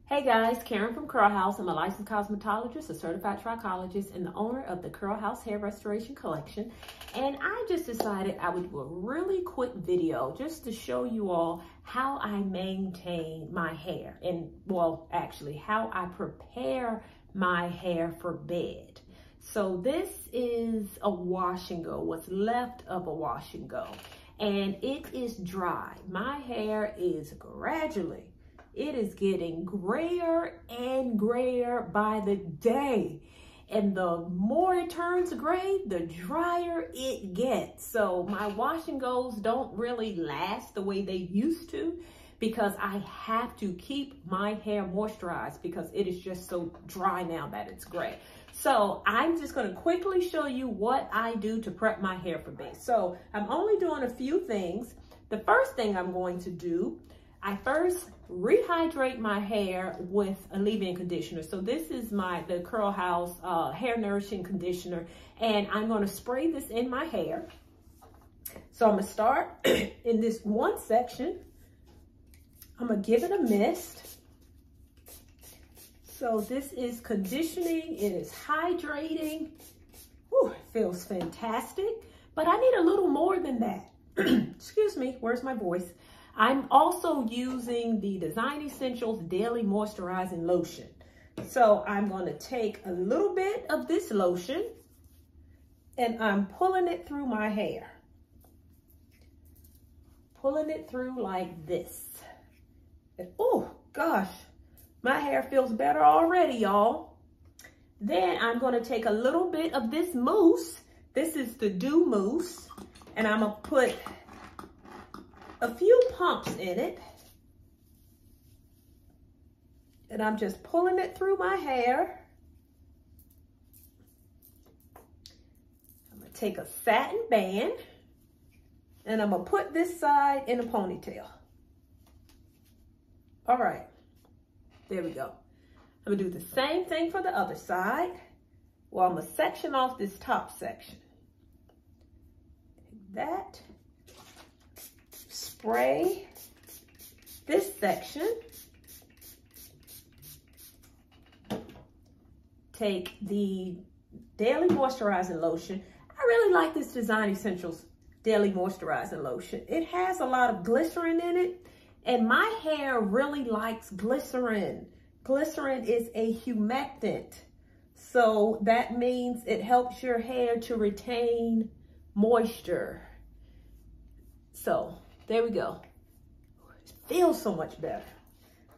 Hey guys, Karen from Curl House. I'm a licensed cosmetologist, a certified trichologist, and the owner of the Curl House Hair Restoration Collection. And I just decided I would do a really quick video just to show you all how I maintain my hair. And well, actually how I prepare my hair for bed. So this is a wash and go, what's left of a wash and go. And it is dry. My hair is it is getting grayer and grayer by the day. And the more it turns gray, the drier it gets. So my wash and goes don't really last the way they used to because I have to keep my hair moisturized because it is just so dry now that it's gray. So I'm just going to quickly show you what I do to prep my hair for bed. So I'm only doing a few things. The first thing I'm going to do, I first rehydrate my hair with a leave-in conditioner. So this is the Curl House Hair Nourishing Conditioner, and I'm going to spray this in my hair. So I'm going to start in this one section. I'm going to give it a mist. So this is conditioning, it is hydrating. Whew, it feels fantastic, but I need a little more than that. Excuse me, where's my voice? I'm also using the Design Essentials Daily Moisturizing Lotion. So I'm going to take a little bit of this lotion and I'm pulling it through my hair. Pulling it through like this. And, oh gosh, my hair feels better already, y'all. Then I'm going to take a little bit of this mousse. This is the Dew Mousse. And I'm going to put a few pumps in it, and I'm just pulling it through my hair. I'm gonna take a satin band and I'm gonna put this side in a ponytail. All right, there we go. I'm gonna do the same thing for the other side. Well, I'm gonna section off this top section. Take that. Spray this section. Take the Daily Moisturizing Lotion. I really like this Design Essentials Daily Moisturizing Lotion. It has a lot of glycerin in it, and my hair really likes glycerin. Glycerin is a humectant, so that means it helps your hair to retain moisture. So there we go. It feels so much better.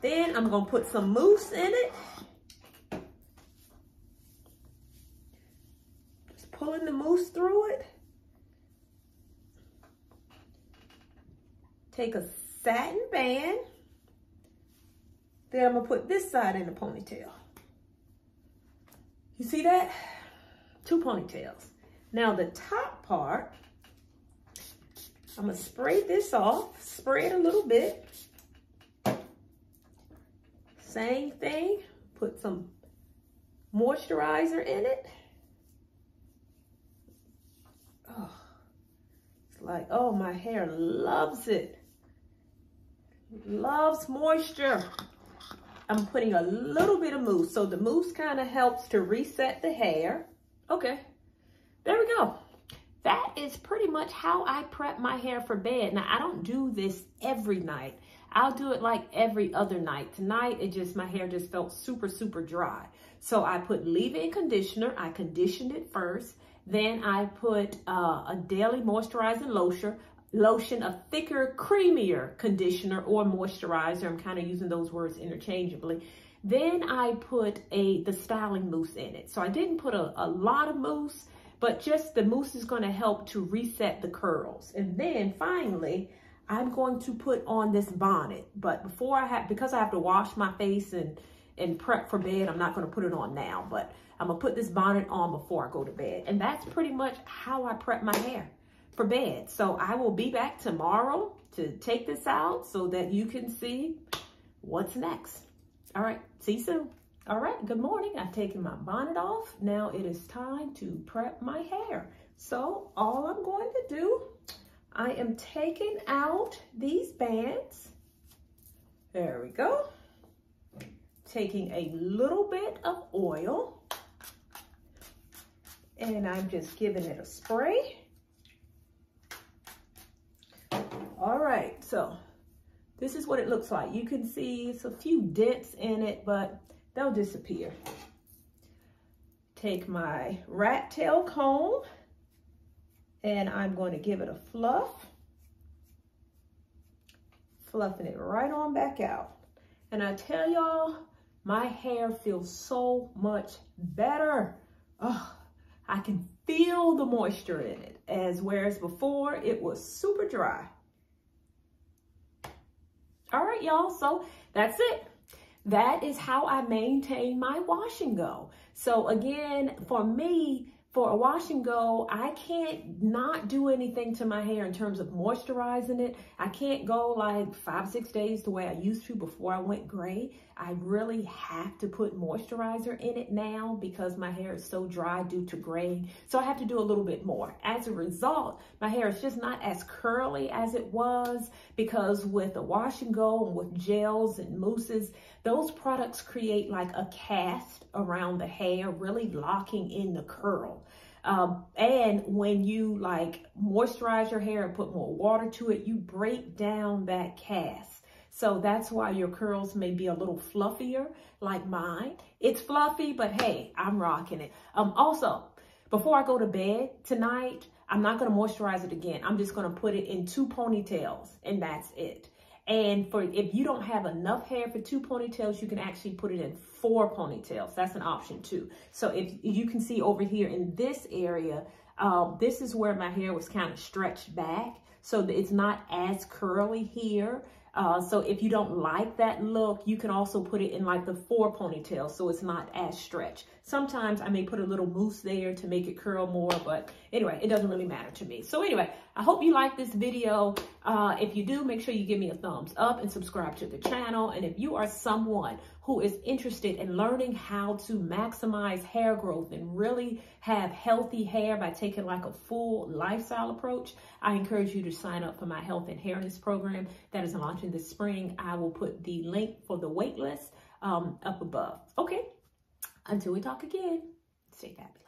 Then I'm going to put some mousse in it. Just pulling the mousse through it. Take a satin band. Then I'm going to put this side in the ponytail. You see that? 2 ponytails. Now the top part, I'm gonna spray this off, spray it a little bit. Same thing, put some moisturizer in it. Oh, it's like, oh, my hair loves it. Loves moisture. I'm putting a little bit of mousse. So the mousse kind of helps to reset the hair. Okay, there we go. That is pretty much how I prep my hair for bed. Now, I don't do this every night. I'll do it like every other night. Tonight, my hair just felt super, super dry. So I put leave-in conditioner. I conditioned it first. Then I put a daily moisturizing lotion, a thicker, creamier conditioner or moisturizer. I'm kind of using those words interchangeably. Then I put the styling mousse in it. So I didn't put a lot of mousse, but just the mousse is going to help to reset the curls. And then finally, I'm going to put on this bonnet. But because I have to wash my face and prep for bed, I'm not going to put it on now. But I'm going to put this bonnet on before I go to bed. And that's pretty much how I prep my hair for bed. So I will be back tomorrow to take this out so that you can see what's next. All right, see you soon. All right, good morning. I've taken my bonnet off. Now it is time to prep my hair. So all I'm going to do, I am taking out these bands. There we go. taking a little bit of oil and I'm just giving it a spray. All right, so this is what it looks like. You can see it's a few dents in it, but they'll disappear. Take my rat tail comb and I'm going to give it a fluff. Fluffing it right on back out. And I tell y'all, my hair feels so much better. Oh, I can feel the moisture in it, whereas before it was super dry. All right, y'all, so that's it. That is how I maintain my wash and go. So again, for me, for a wash and go, I can't not do anything to my hair in terms of moisturizing it. I can't go like 5-6 days the way I used to before I went gray. I really have to put moisturizer in it now because my hair is so dry due to graying. So I have to do a little bit more. As a result, my hair is just not as curly as it was because with a wash and go and with gels and mousses, those products create like a cast around the hair, really locking in the curl. And when you like moisturize your hair and put more water to it, you break down that cast. So that's why your curls may be a little fluffier like mine. It's fluffy, but hey, I'm rocking it. Also, before I go to bed tonight, I'm not going to moisturize it again. I'm just going to put it in 2 ponytails and that's it. And if you don't have enough hair for 2 ponytails, you can actually put it in 4 ponytails. That's an option too. So if you can see over here in this area, this is where my hair was kind of stretched back. So it's not as curly here. So if you don't like that look, you can also put it in like the 4 ponytails so it's not as stretched. Sometimes I may put a little mousse there to make it curl more, but anyway, it doesn't really matter to me. So anyway, I hope you like this video. If you do, make sure you give me a thumbs up and subscribe to the channel. And if you are someone who is interested in learning how to maximize hair growth and really have healthy hair by taking like a full lifestyle approach, I encourage you to sign up for my health and hairness program that is launching this spring. I will put the link for the wait list up above. Okay, until we talk again, stay fabulous.